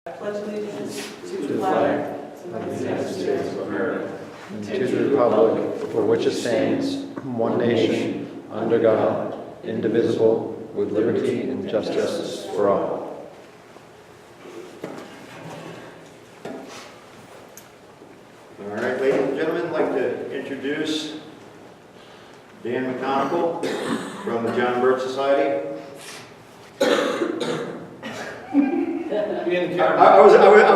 Pledge allegiance to the flag of the United States of America and to the republic for which it stands, one nation, under God, indivisible, with liberty and justice for all. All right, ladies and gentlemen, I'd like to introduce Dan McGonigle from the John Birch Society. Be in the camera. I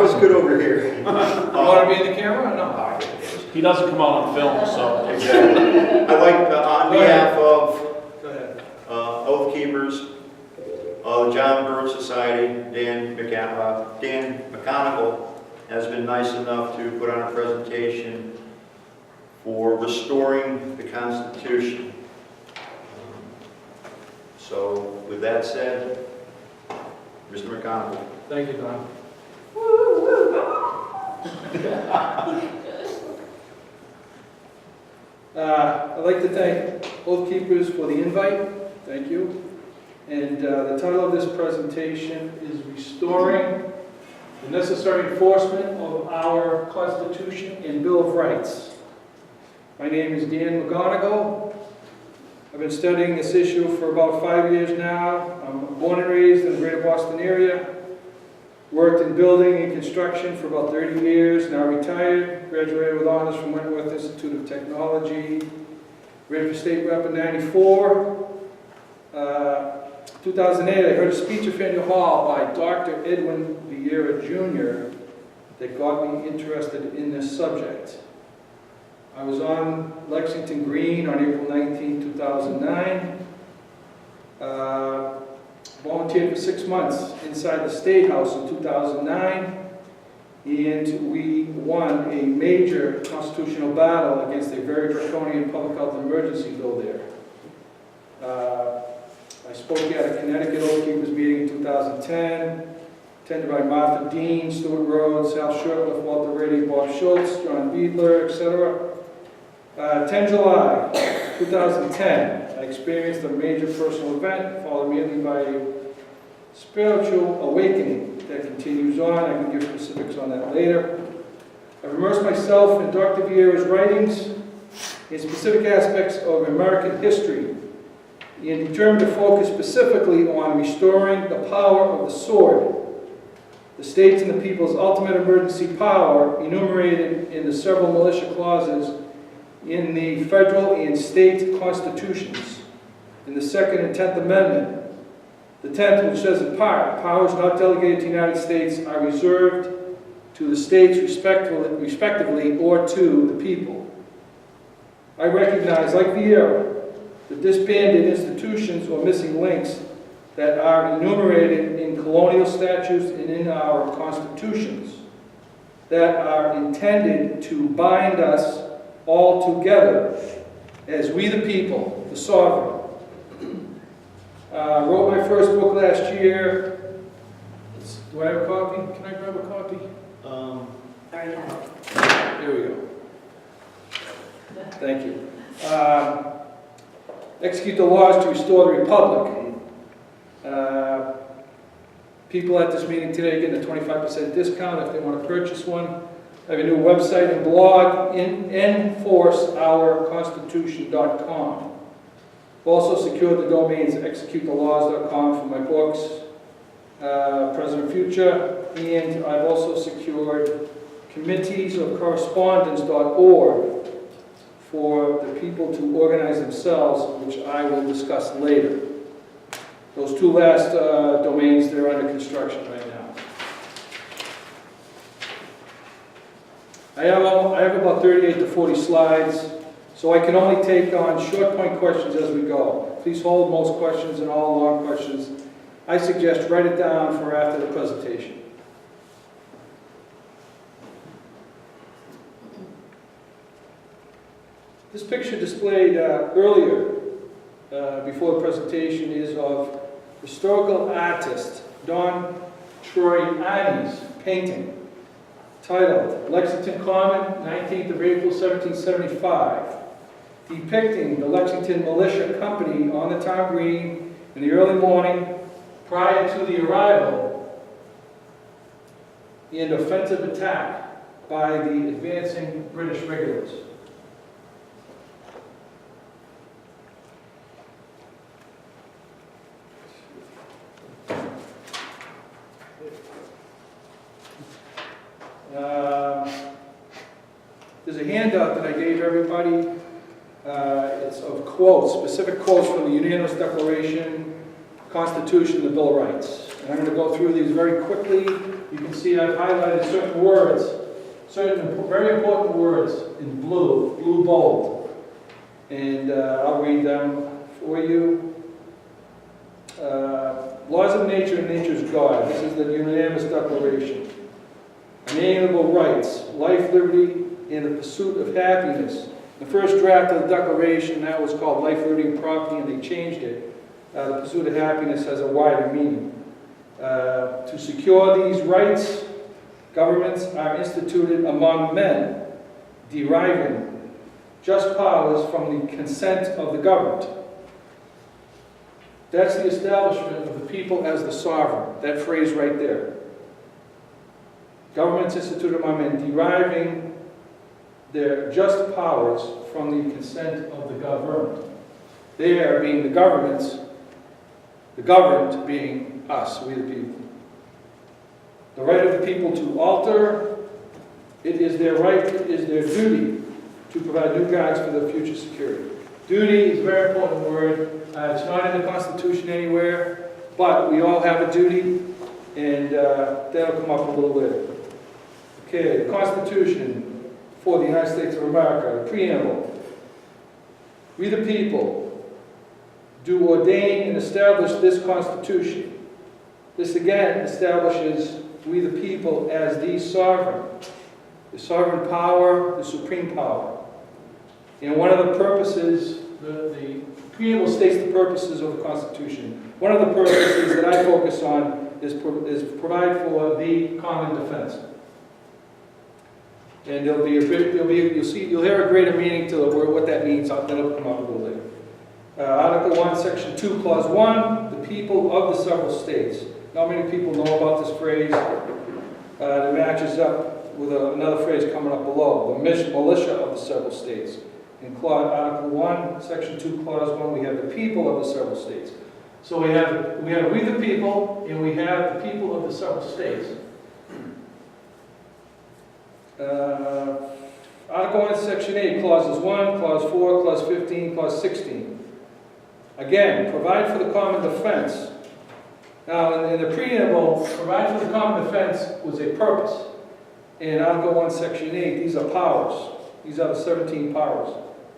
was good over here. You want to be in the camera or no? He doesn't come out on film, so. Exactly. I'd like, on behalf of Go ahead. Oath Keepers, the John Birch Society, Dan McGonigle has been nice enough to put on a presentation for restoring the Constitution. So, with that said, Mr. McConville. Thank you, Don. I'd like to thank Oath Keepers for the invite. Thank you. And the title of this presentation is Restoring the Necessary Enforcement of Our Constitution and Bill of Rights. My name is Dan McGonigle. I've been studying this issue for about 5 years now. I'm born and raised in the greater Boston area. Worked in building and construction for about 30 years, now retired. Graduated with honors from Wentworth Institute of Technology. Ran for state rep in '94. 2008, I heard a speech at Faneuil Hall by Dr. Edwin Vieira Jr. that got me interested in this subject. I was on Lexington Green on April 19, 2009. Volunteered for 6 months inside the State House in 2009, and we won a major constitutional battle against a very draconian public health emergency bill there. I spoke at a Connecticut Oath Keepers meeting in 2010, attended by Martha Dean, Stuart Rhodes, Al Shurtleff, Walter Rady, Bob Schultz, John Biedler, etc. 10 July 2010, I experienced a major personal event, followed immediately by a spiritual awakening that continues on. I can give specifics on that later. I've immersed myself in Dr. Vieira's writings in specific aspects of American history and determined to focus specifically on restoring the power of the sword, the state's and the people's ultimate emergency power enumerated in the several militia clauses in the federal and state constitutions. In the Second and 10th Amendment, the 10th, which says in part, powers not delegated to the United States are reserved to the states respectively or to the people. I recognize, like Vieira, the disbanded institutions or missing links that are enumerated in colonial statutes and in our constitutions that are intended to bind us all together as we the people, the sovereign. Wrote my first book last year. Do I have a copy? Can I grab a copy? There we go. Thank you. Execute the laws to restore the Republic. People at this meeting today get a 25% discount if they want to purchase one. I have a new website and blog, enforceourconstitution.com. I've also secured the domains executethelaws.com for my books, present and future, and I've also secured committeesofcorrespondence.org for the people to organize themselves, which I will discuss later. Those two last domains, they're under construction right now. I have about 38 to 40 slides, so I can only take on short point questions as we go. Please hold most questions and all long questions. I suggest write it down for after the presentation. This picture displayed earlier, before the presentation, is of historical artist Don Troiani's painting titled Lexington Common, 19th of April, 1775, depicting the Lexington Militia Company on the town green in the early morning prior to the arrival and offensive attack by the advancing British regulars. There's a handout that I gave everybody. It's of quotes, specific quotes from the Unanimous Declaration, Constitution, and the Bill of Rights. And I'm going to go through these very quickly. You can see I've highlighted certain words, certain very important words in blue bold. And I'll read them for you. Laws of nature and nature's God. This is the Unanimous Declaration. Unalienable rights, life, liberty, and the pursuit of happiness. The first draft of the Declaration, that was called Life, Liberty, and Property, and they changed it. The pursuit of happiness has a wider meaning. To secure these rights, governments are instituted among men, deriving just powers from the consent of the governed. That's the establishment of the people as the sovereign. That phrase right there. Governments instituted among men, deriving their just powers from the consent of the governed. There being the governments, the governed being us, we the people. The right of the people to alter, it is their right, it is their duty to provide new guides for their future security. Duty is a very important word. It's not in the Constitution anywhere, but we all have a duty, and that'll come up a little later. Okay, the Constitution for the United States of America, the preamble. We the people do ordain and establish this Constitution. This again establishes we the people as the sovereign power, the supreme power. And one of the purposes, the preamble states the purposes of the Constitution. One of the purposes that I focus on is provide for the common defense. And you'll hear a greater meaning to what that means. That'll come up a little later. Article 1, Section 2, Clause 1, the people of the several states. Not many people know about this phrase. It matches up with another phrase coming up below, the militia of the several states. In Article 1, Section 2, Clause 1, we have the people of the several states. So we have we the people, and we have the people of the several states. Article 1, Section 8, Clauses 1, Clause 4, Clause 15, Clause 16. Again, provide for the common defense. Now, in the preamble, provide for the common defense was a purpose. In Article 1, Section 8, these are powers. These are the 17 powers.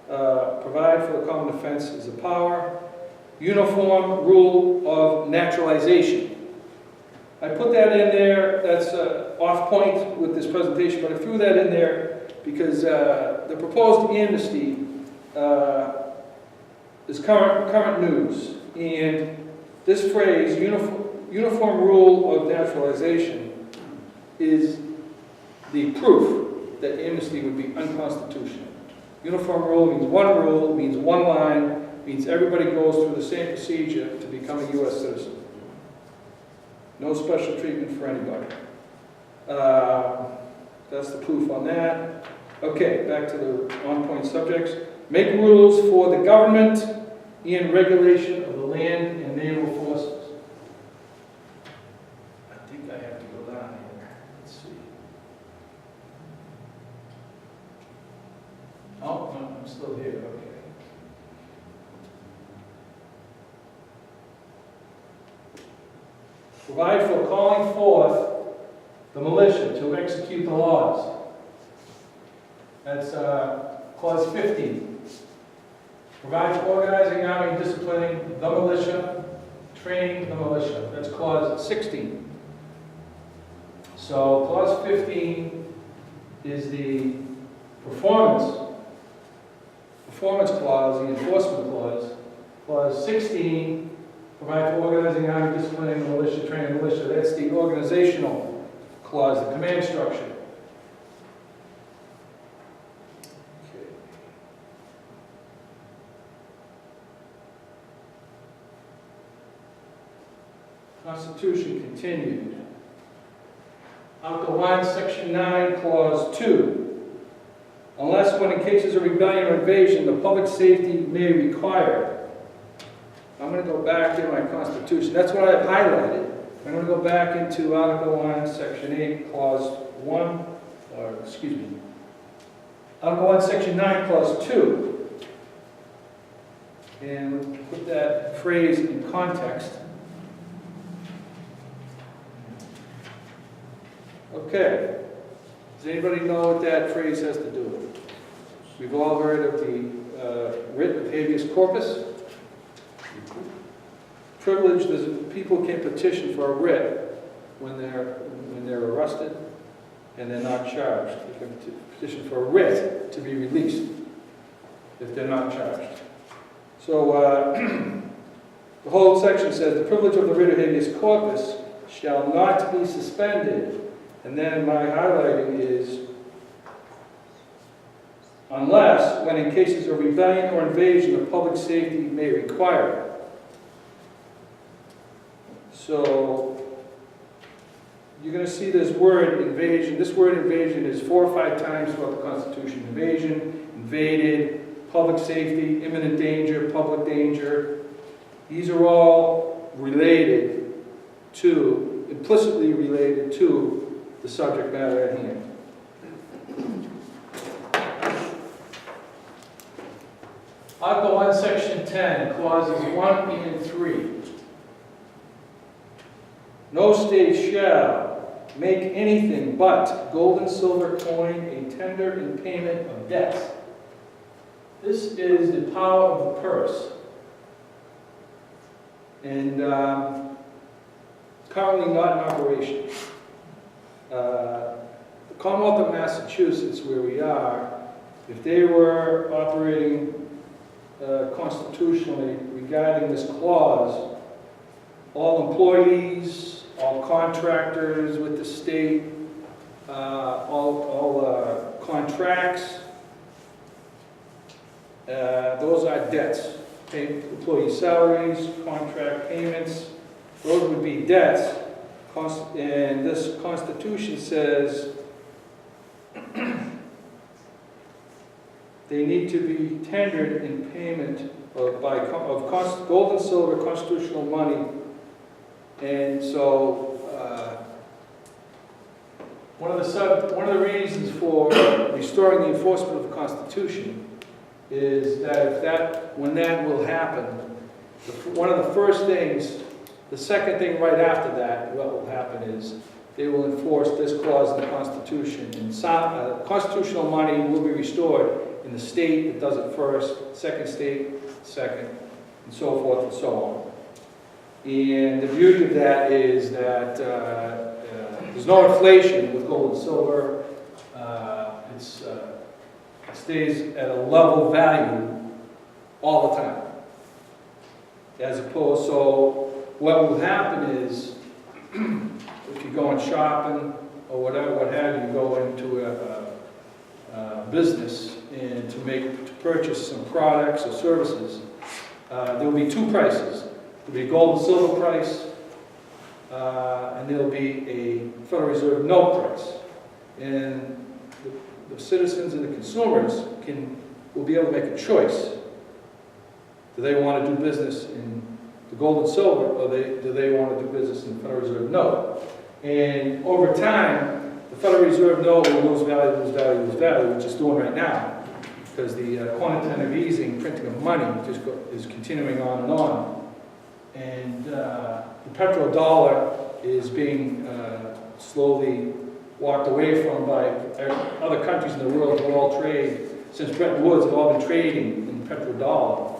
Provide for the common defense is a power. Uniform rule of naturalization. I put that in there, that's off point with this presentation, but I threw that in there because the proposed amnesty is current news. And this phrase, uniform rule of naturalization, is the proof that amnesty would be unconstitutional. Uniform rule means one line, means everybody goes through the same procedure to become a U.S. citizen. No special treatment for anybody. That's the proof on that. Okay, back to the on-point subjects. Make rules for the government and regulation of the land and naval forces. I think I have to go down here. Let's see. Oh, no, I'm still here. Okay. Provide for calling forth the militia to execute the laws. That's Clause 15. Provide for organizing, arming, disciplining the militia, training the militia. That's Clause 16. So Clause 15 is the performance clause, the enforcement clause. Clause 16, provide for organizing, arming, disciplining the militia, training the militia. That's the organizational clause, the command structure. Okay. Constitution continued. Article 1, Section 9, Clause 2. Unless when in cases of rebellion or invasion, the public safety may require. I'm going to go back to my Constitution. That's what I've highlighted. I'm going to go back into Article 1, Section 8, Clause 1, or excuse me, Article 1, Section 9, Clause 2. And we'll put that phrase in context. Okay. Does anybody know what that phrase has to do with? We've all heard of the writ of habeas corpus. Privilege, people can petition for a writ when they're arrested and they're not charged. They can petition for a writ to be released if they're not charged. So the whole section says the privilege of the writ of habeas corpus shall not be suspended. And then my highlighting is unless when in cases of rebellion or invasion of public safety may require it. So you're going to see this word invasion. This word invasion is 4 or 5 times throughout the Constitution. Invasion, invaded, public safety, imminent danger, public danger. These are all related to, implicitly related to the subject matter at hand. Article 1, Section 10, Clauses 1 and 3. No state shall make anything but gold and silver coin a tender in payment of debts. This is the power of the purse. And currently not in operation. The Commonwealth of Massachusetts, where we are, if they were operating constitutionally regarding this clause, all employees, all contractors with the state, all contracts, those are debts. Employee salaries, contract payments, those would be debts. And this Constitution says they need to be tendered in payment of gold and silver constitutional money. And so one of the reasons for restoring the enforcement of the Constitution is that when that will happen, one of the first things, the second thing right after that, what will happen is they will enforce this clause in the Constitution, and constitutional money will be restored in the state that does it first, second state, second, and so forth and so on. And the beauty of that is that there's no inflation with gold and silver. It stays at a level value all the time. As opposed, so what will happen is, if you're going shopping or whatever, what have you, go into a business and to purchase some products or services, there will be 2 prices. There will be a gold and silver price, and there will be a Federal Reserve note price. And the citizens and the consumers will be able to make a choice. Do they want to do business in the gold and silver, or do they want to do business in the Federal Reserve note? And over time, the Federal Reserve note will lose value, which it's doing right now, because the quantitative easing, printing of money, is continuing on and on. And the petrodollar is being slowly walked away from by other countries in the world who all trade. Since Bretton Woods, have all been trading in petrodollar.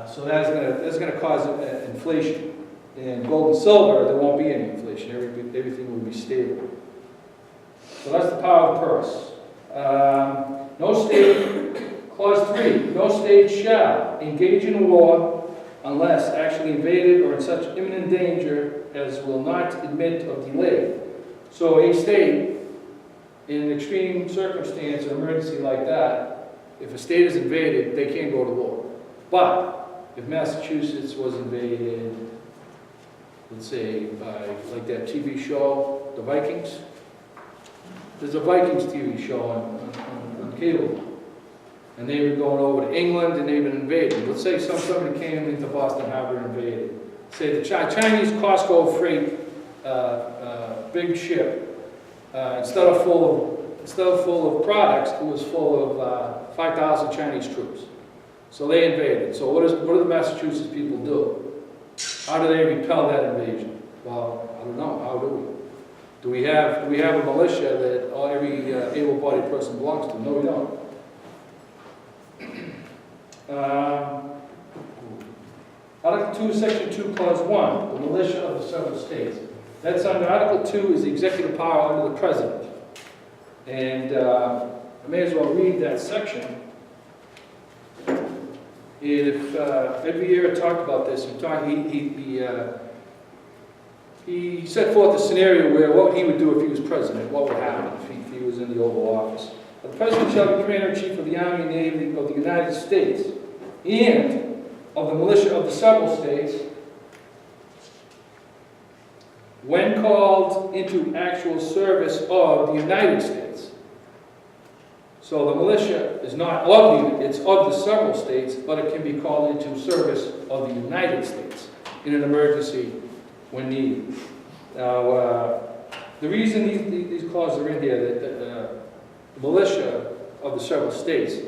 So that's going to cause inflation. In gold and silver, there won't be any inflation. Everything will be stable. So that's the power of the purse. No state, clause 3, no state shall engage in war unless actually invaded or in such imminent danger as will not admit of delay. So a state, in an extreme circumstance or emergency like that, if a state is invaded, they can't go to war. But if Massachusetts was invaded, let's say by like that TV show, the Vikings? There's a Vikings TV show on cable. And they've been going over to England and they've been invading. Let's say somebody came into Boston Harbor and invaded. Say the Chinese Costco freight big ship, instead of full of products, it was full of 5,000 Chinese troops. So they invaded. So what do the Massachusetts people do? How do they repel that invasion? Well, I don't know. How do we? Do we have a militia that every able-bodied person belongs to? No, we don't. Article 2, Section 2, Clause 1, the militia of the several states. That's under Article 2 is the executive power under the President. And I may as well read that section. If every year I talked about this, he set forth a scenario where what he would do if he was president, what would happen if he was in the Oval Office. The President shall be Commander-in-Chief of the Army and Navy of the United States and of the militia of the several states when called into actual service of the United States. So the militia is not it's of the several states, but it can be called into service of the United States in an emergency when needed. Now, the reason these clauses are in here, that the militia of the several states,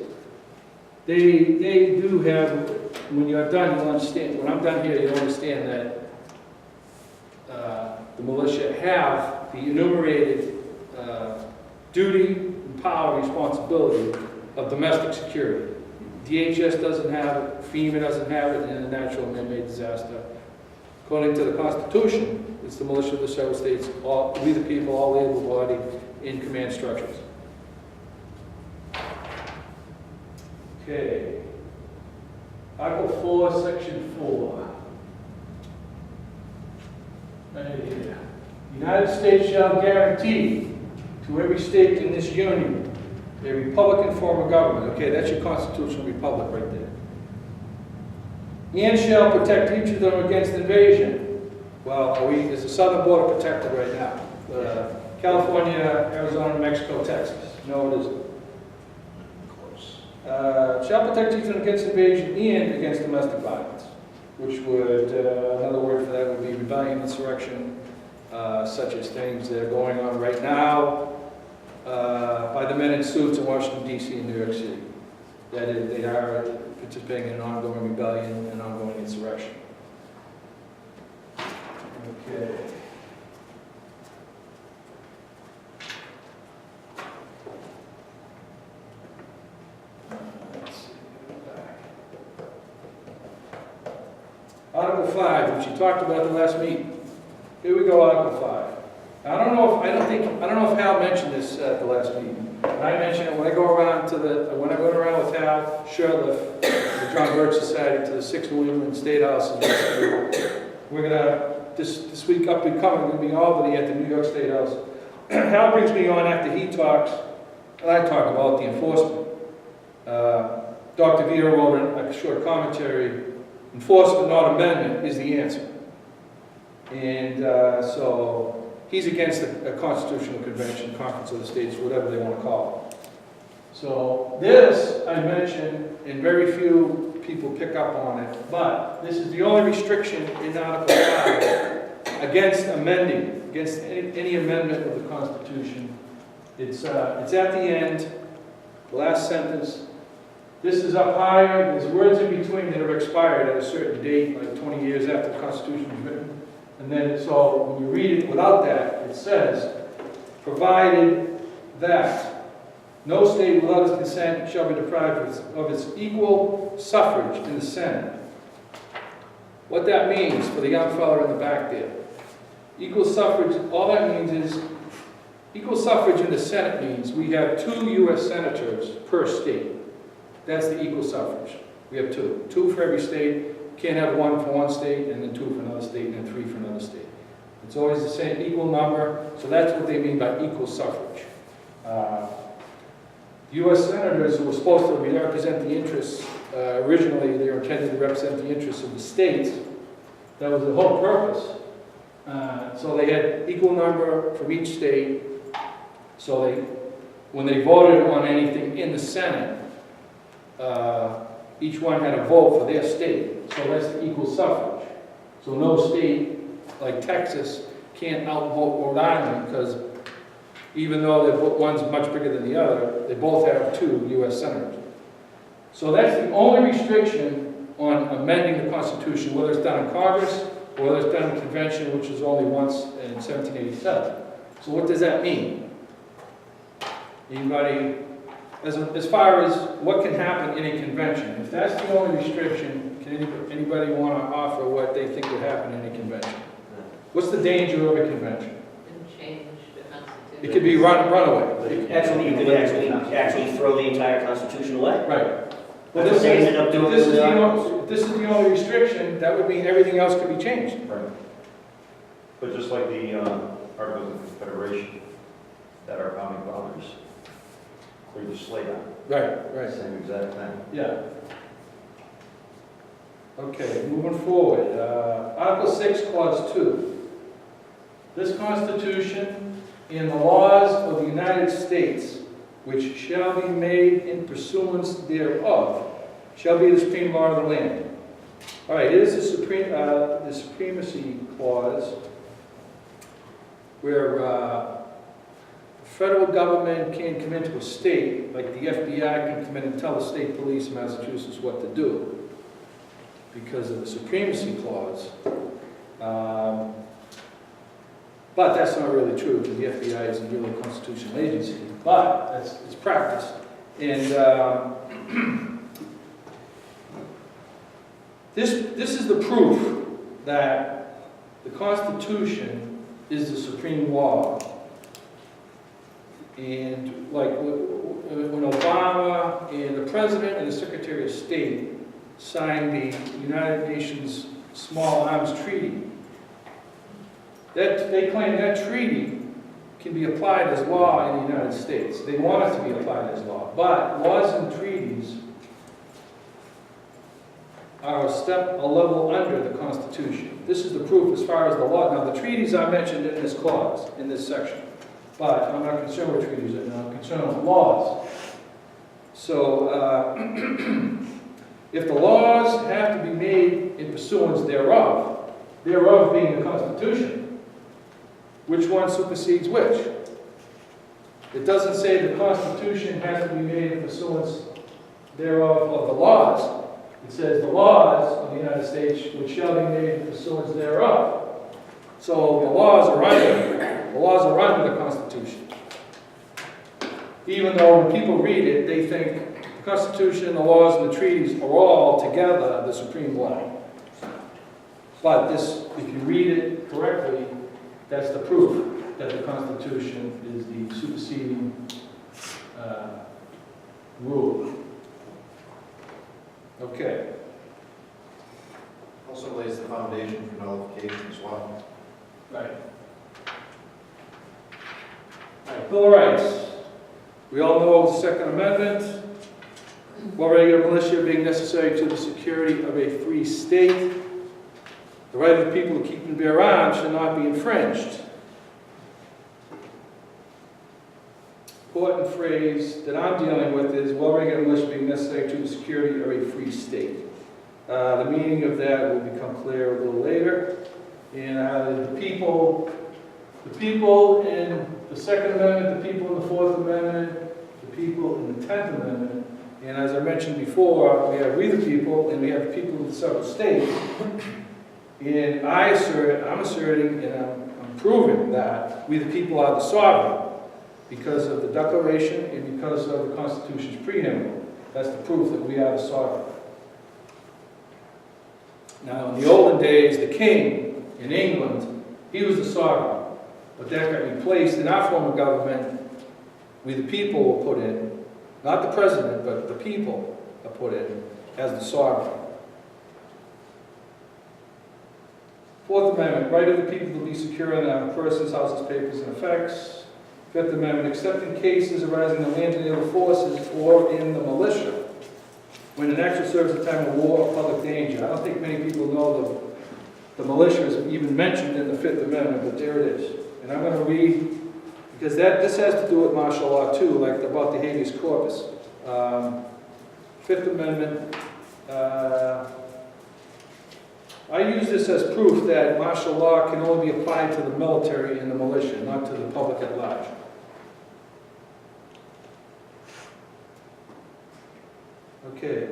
they do have, when you're done, you'll understand, when I'm done here, you'll understand that the militia have the enumerated duty and power and responsibility of domestic security. DHS doesn't have it, FEMA doesn't have it, in a natural and man-made disaster. According to the Constitution, it's the militia of the several states, we the people, all able-bodied, in command structures. Okay. Article 4, Section 4. Right here. The United States shall guarantee to every state in this union a republican form of government. Okay, that's your constitutional republic right there. And shall protect each of them against invasion. Well, is the southern border protected right now? California, Arizona, Mexico, Texas. No, it isn't. Shall protect each of them against invasion and against domestic violence, which would, another word for that would be rebellion, insurrection, such as things that are going on right now by the men in suits in Washington, D.C. and New York City. That is, they are participating in an ongoing rebellion and ongoing insurrection. Okay. Article 5, which you talked about at the last meeting. Here we go, Article 5. I don't know if Hal mentioned this at the last meeting. But I mentioned it when I go around when I went around with Hal Shurtleff, the John Birch Society, to the 6 New England State Houses. We're gonna this week up and coming, we're gonna be in Albany at the New York State House. Hal brings me on after he talks, and I talk about the enforcement. Dr. Vieira wrote a short commentary. Enforcement, not amendment, is the answer. And so he's against a constitutional convention, conference of the states, whatever they want to call it. So this, I mentioned, and very few people pick up on it, but this is the only restriction in Article 5 against amending, against any amendment of the Constitution. It's at the end, the last sentence. This is up higher. There's words in between that have expired at a certain date, like 20 years after the Constitution was written. And then, so when you read it without that, it says, provided that no state without its consent shall be deprived of its equal suffrage in the Senate. What that means for the young fellow in the back there, equal suffrage, all that means is, equal suffrage in the Senate means we have 2 U.S. senators per state. That's the equal suffrage. We have 2. 2 for every state. Can't have 1 for one state, and then 2 for another state, and then 3 for another state. It's always the same equal number, so that's what they mean by equal suffrage. U.S. senators who were supposed to represent the interests, originally they were intended to represent the interests of the states. That was the whole purpose. So they had equal number from each state. So when they voted on anything in the Senate, each one had a vote for their state. So that's the equal suffrage. So no state, like Texas, can't outvote Rhode Island because even though one's much bigger than the other, they both have 2 U.S. senators. So that's the only restriction on amending the Constitution, whether it's done in Congress or whether it's done in convention, which was only once in 1787. So what does that mean? Anybody, as far as what can happen in a convention, if that's the only restriction, can anybody want to offer what they think would happen in a convention? What's the danger of a convention? Change the Constitution. It could be runaway. Actually, you could actually throw the entire Constitution away. Right. Well, That's what they ended up doing if this with is the the articles. only- if this is the only restriction, that would mean everything else could be changed. Right. But just like the Articles of Confederation that our founding fathers cleared the slate on. Right, Same exact thing. Yeah. Okay, moving forward. Article 6, Clause 2. This Constitution and the laws of the United States, which shall be made in pursuance thereof, shall be the supreme law of the land. All right, it is the supremacy clause where the federal government can come into a state, like the FBI can come in and tell the state police in Massachusetts what to do because of the supremacy clause. But that's not really true because the FBI isn't really a constitutional agency, but it's practice. And this is the proof that the Constitution is the supreme law. And like when Obama and the President and the Secretary of State signed the United Nations Small Arms Treaty, that they claim that treaty can be applied as law in the United States. They want it to be applied as law. But laws and treaties are a level under the Constitution. This is the proof as far as the law. Now, the treaties are mentioned in this clause, in this section. But I'm not concerned with treaties, I'm concerned with laws. So, if the laws have to be made in pursuance thereof, thereof being the Constitution, which one supersedes which? It doesn't say the Constitution has to be made in pursuance thereof of the laws. It says the laws of the United States which shall be made in pursuance thereof. So the laws are under the Constitution. Even though when people read it, they think the Constitution, the laws, and the treaties are all together the supreme law. But this, if you read it correctly, that's the proof that the Constitution is the superseding rule. Okay. Also lays the foundation for nullification as well. Right. All right, Bill of Rights. We all know the Second Amendment. Well-regulated militia being necessary to the security of a free state. The right of the people to keep and bear arms shall not be infringed. Important phrase that I'm dealing with is well-regulated militia being necessary to the security of a free state. The meaning of that will become clear a little later. And the people in the Second Amendment, the people in the Fourth Amendment, the people in the 10th Amendment, and as I mentioned before, we have we the people, and we have the people in the several states. And I'm asserting, and I'm proving that we the people are the sovereign because of the Declaration and because of the Constitution's preamble. That's the proof that we are the sovereign. Now, in the olden days, the king in England, he was the sovereign. But that got replaced in our form of government. We the people were put in, not the president, but the people are put in as the sovereign. Fourth Amendment, right of the people to be secure in their persons, houses, papers, and effects. Fifth Amendment, except in cases arising in the land and naval forces or in the militia, when an actual serves a time of war or public danger. I don't think many people know the militia is even mentioned in the Fifth Amendment, but there it is. And I'm going to read, because this has to do with martial law too, like about the habeas corpus. Fifth Amendment, I use this as proof that martial law can only be applied to the military and the militia, not to the public at large. Okay.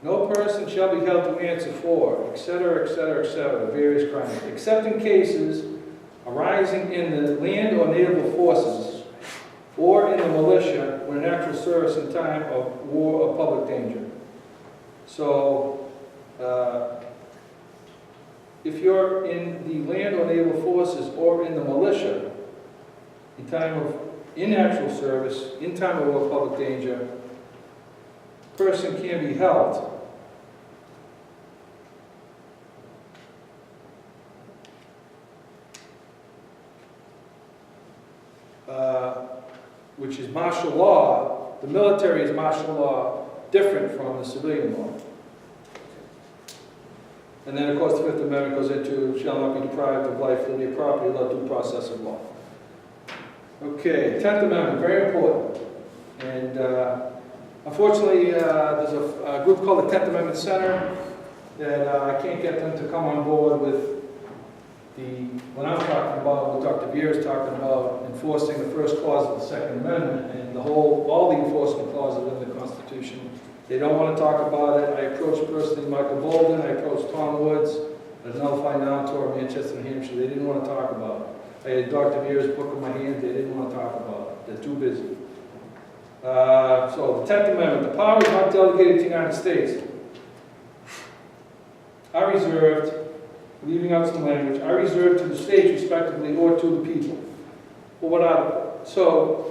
No person shall be held to answer for, etc., etc., etc., various crimes, except in cases arising in the land or naval forces or in the militia when in actual service in time of war or public danger. So, if you're in the land or naval forces or in the militia in actual service, in time of war or public danger, person can be held which is martial law. The military is martial law different from the civilian law. And then, of course, the Fifth Amendment goes into shall not be deprived of life, liberty, or property without due process of law. Okay, 10th Amendment, very important. And unfortunately, there's a group called the 10th Amendment Center that I can't get them to come on board with what I'm talking about, what Dr. Beer is talking about, enforcing the first clause of the Second Amendment and all the enforcement clauses in the Constitution. They don't want to talk about it. I approached personally Michael Bolden, I approached Tom Woods, there's an Alpine Now tour in Manchester, New Hampshire. They didn't want to talk about it. I had Dr. Beer's book in my hand, they didn't want to talk about it. They're too busy. So the 10th Amendment, the powers not delegated to the United States are reserved, leaving out some language, are reserved to the states respectively or to the people. Well, what are so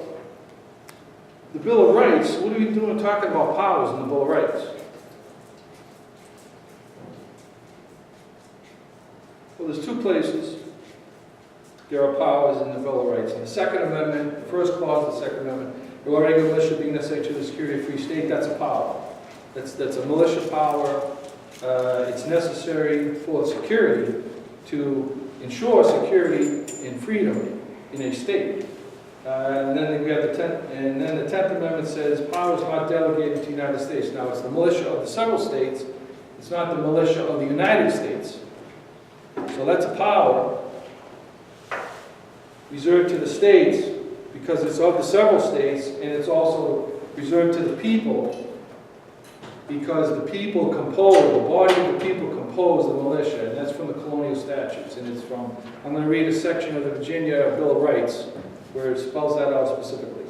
the Bill of Rights, what are we doing talking about powers in the Bill of Rights? Well, there's two places there are powers in the Bill of Rights. In the Second Amendment, the first clause of the Second Amendment, the regular militia being necessary to the security of a free state, that's a power. That's a militia power. It's necessary for security to ensure security and freedom in a state. And then we have the 10th Amendment says powers not delegated to the United States. Now it's the militia of the several states. It's not the militia of the United States. So that's a power reserved to the states because it's of the several states, and it's also reserved to the people because the people compose, the body of the people compose the militia, and that's from the colonial statutes, and it's from, I'm going to read a section of the Virginia Bill of Rights where it spells that out specifically.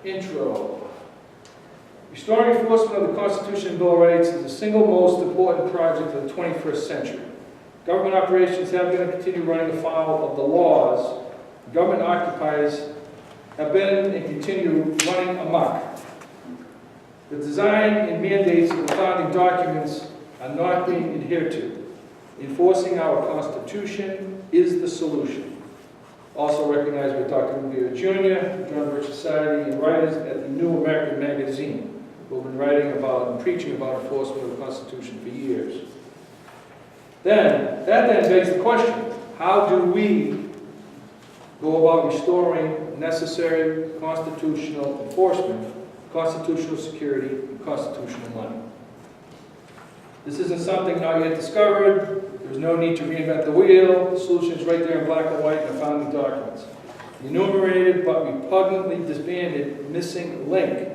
Intro. Restoring enforcement of the Constitution and Bill of Rights is the single most important project of the 21st century. Government operations have been and continue running afoul of the laws. Government occupiers have been and continue running amok. The design and mandates of the founding documents are not being adhered to. Enforcing our Constitution is the solution. Also recognized by Dr. McGonigle Jr., John Birch Society, and writers at the New American Magazine, who have been writing about and preaching about enforcement of the Constitution for years. That then begs the question, how do we go about restoring necessary constitutional enforcement, constitutional security, and constitutional money? This isn't something not yet discovered. There's no need to reinvent the wheel. The solution is right there in black and white in the founding documents. The enumerated but repugnantly disbanded missing link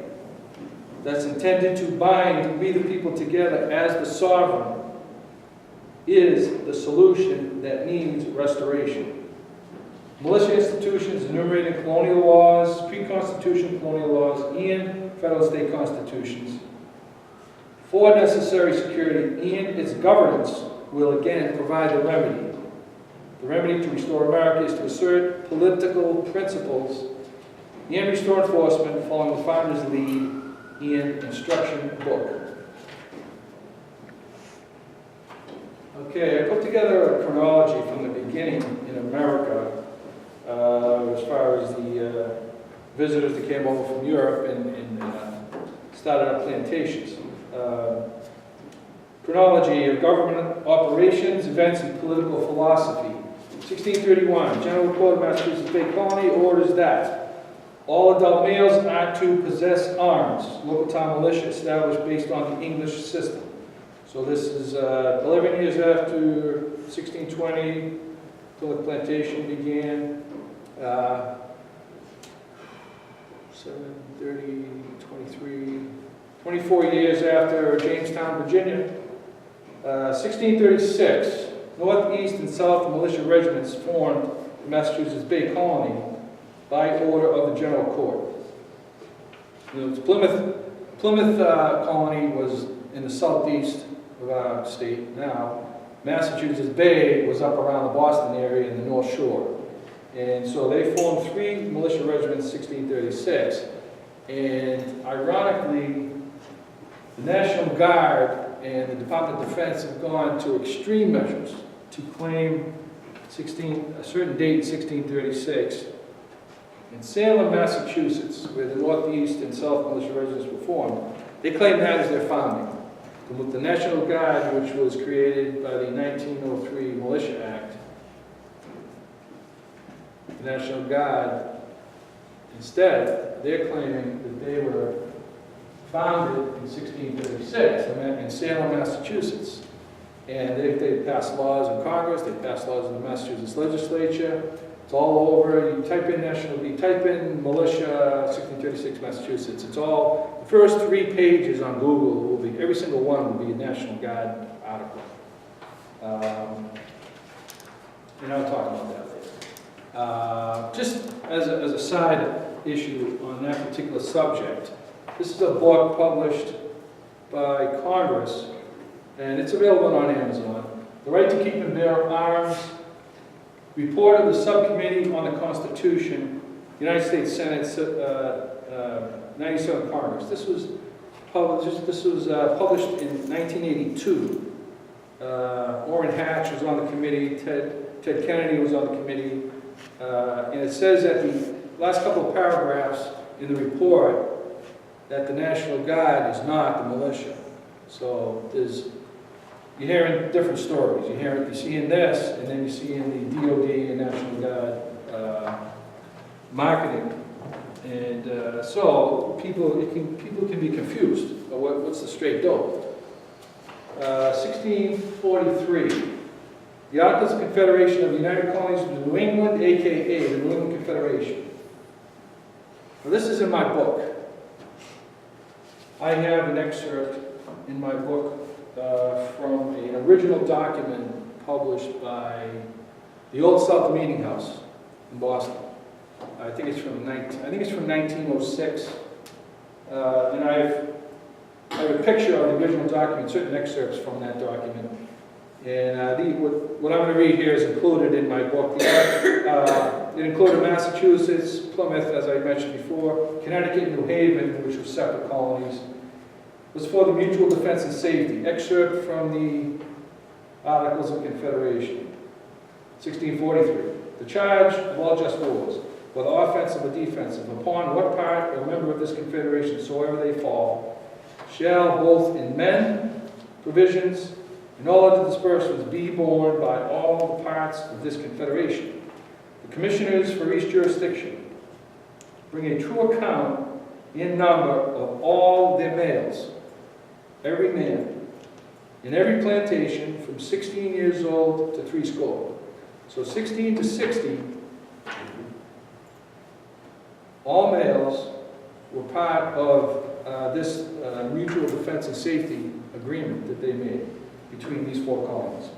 that's intended to bind we the people together as the sovereign is the solution that needs restoration. Militia institutions enumerated colonial laws, pre-constitution colonial laws, and federal and state constitutions for necessary security and its governance will again provide the remedy. The remedy to restore America is to assert political principles and restore enforcement following the founders' lead and instruction book. Okay, I put together a chronology from the beginning in America as far as the visitors that came over from Europe and started up plantations. Chronology of government operations, events, and political philosophy. 1631, General Court of Massachusetts Bay Colony orders that all adult males are to possess arms. Local town militia established based on the English system. So this is 11 years after 1620, Plymouth Plantation began. 730, 23, 24 years after Jamestown, Virginia. 1636, Northeast and South Militia regiments formed the Massachusetts Bay Colony by order of the General Court. You know, Plymouth Colony was in the southeast of our state. Now, Massachusetts Bay was up around the Boston area in the North Shore. And so they formed 3 militia regiments in 1636. And ironically, the National Guard and the Department of Defense have gone to extreme measures to claim a certain date, 1636. In Salem, Massachusetts, where the Northeast and South Militia regiments were formed, they claim that as their founding. With the National Guard, which was created by the 1903 Militia Act, the National Guard, instead, they're claiming that they were founded in 1636 in Salem, Massachusetts. And they passed laws in Congress, they passed laws in the Massachusetts legislature. It's all over. You type in militia, 1636 Massachusetts. It's all, the first 3 pages on Google will be, every single one will be a National Guard article. And I'll talk about that later. Just as a side issue on that particular subject, this is a book published by Congress, and it's available on Amazon. The Right to Keep and Bear Arms, Report of the Subcommittee on the Constitution, United States Senate, 97th Congress. This was published in 1982. Orrin Hatch was on the committee, Ted Kennedy was on the committee, and it says that the last couple of paragraphs in the report that the National Guard is not the militia. So you're hearing different stories. You see in this, and then you see in the DOD and National Guard marketing. And so people can be confused about what's the straight dope. 1643. The Articles of Confederation of the United Colonies of New England, a.k.a. the New England Confederation. Now, this is in my book. I have an excerpt in my book from an original document published by the Old South Meeting House in Boston. I think it's from 1906, and I have a picture of the original document, certain excerpts from that document. And what I'm going to read here is included in my book. It included Massachusetts, Plymouth, as I mentioned before, Connecticut, New Haven, which were separate colonies. It was for the mutual defense and safety. Excerpt from the Articles of Confederation. 1643. The charge of all just wars, whether offensive or defensive, upon what part or member of this confederation soever they fall, shall both in men, provisions, and all other disbursements be borne by all the parts of this confederation. The commissioners for each jurisdiction bring a true account in number of all their males, every man, in every plantation from 16 years old to 60. So 16 to 60, all males were part of this mutual defense and safety agreement that they made between these 4 colonies.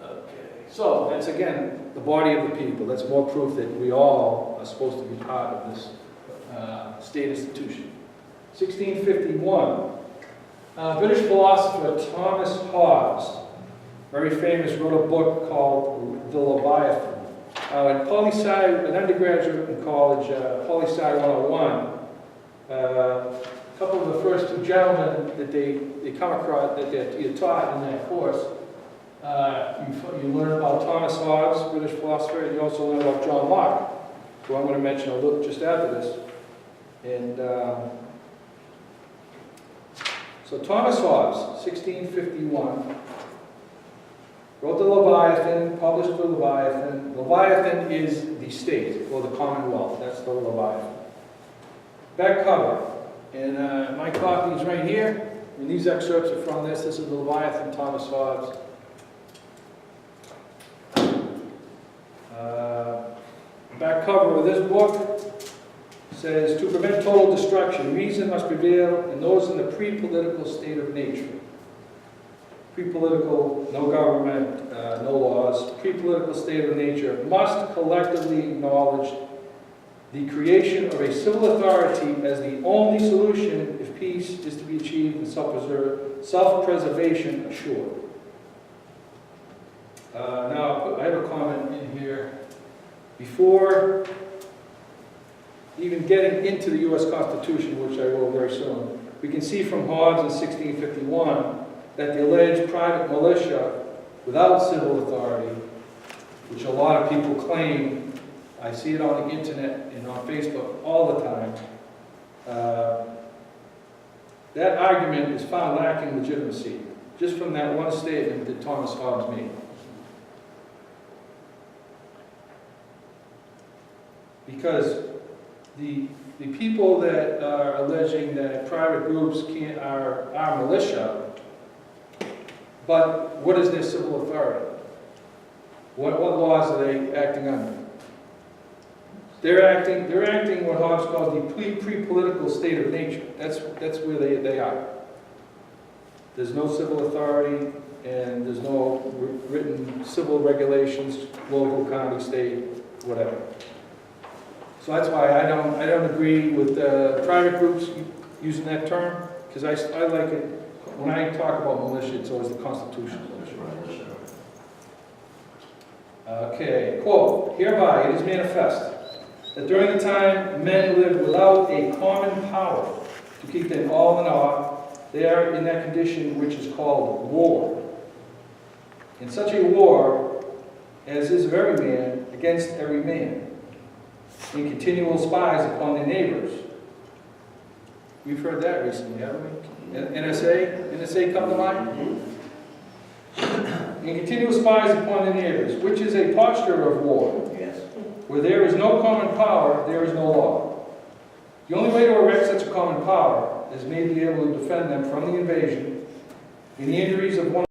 Okay, so that's again the body of the people. That's more proof that we all are supposed to be part of this state institution. 1651, British philosopher Thomas Hobbes, very famous, wrote a book called The Leviathan. In poli-sci, an undergraduate in college, poli-sci 101, a couple of the first 2 gentlemen that they come across, that you're taught in that course, you learn about Thomas Hobbes, British philosopher, and you also learn about John Locke, who I'm going to mention a little just after this. And So Thomas Hobbes, 1651, wrote the Leviathan, published the Leviathan. Leviathan is the state, or the Commonwealth. That's the Leviathan. Back cover. And my copy is right here. And these excerpts are from this. This is the Leviathan, Thomas Hobbes. Back cover of this book says, to prevent total destruction, reason must prevail in those in the pre-political state of nature. Pre-political, no government, no laws. Pre-political state of nature must collectively acknowledge the creation of a civil authority as the only solution if peace is to be achieved and self-preservation assured. Now, I have a comment in here. Before even getting into the U.S. Constitution, which I will very soon, we can see from Hobbes in 1651 that the alleged private militia without civil authority, which a lot of people claim, I see it on the internet and on Facebook all the time, that argument is found lacking legitimacy, just from that one statement that Thomas Hobbes made. Because the people that are alleging that private groups are militia, but what is their civil authority? What laws are they acting under? They're acting what Hobbes calls the pre-political state of nature. That's where they are. There's no civil authority, and there's no written civil regulations, local, county, state, whatever. So that's why I don't agree with private groups using that term, because I like it. When I talk about militia, it's always the constitutional militia. Okay, quote, hereby it is manifest that during the time men lived without a common power to keep them all in awe, they are in that condition which is called war. In such a war as is of every man against every man, and continual spies upon their neighbors. We've heard that recently, haven't we? NSA come to mind? And continual spies upon their neighbors, which is a posture of war. Yes. Where there is no common power, there is no law. The only way to erect such a common power is may be able to defend them from the invasion and the injuries of one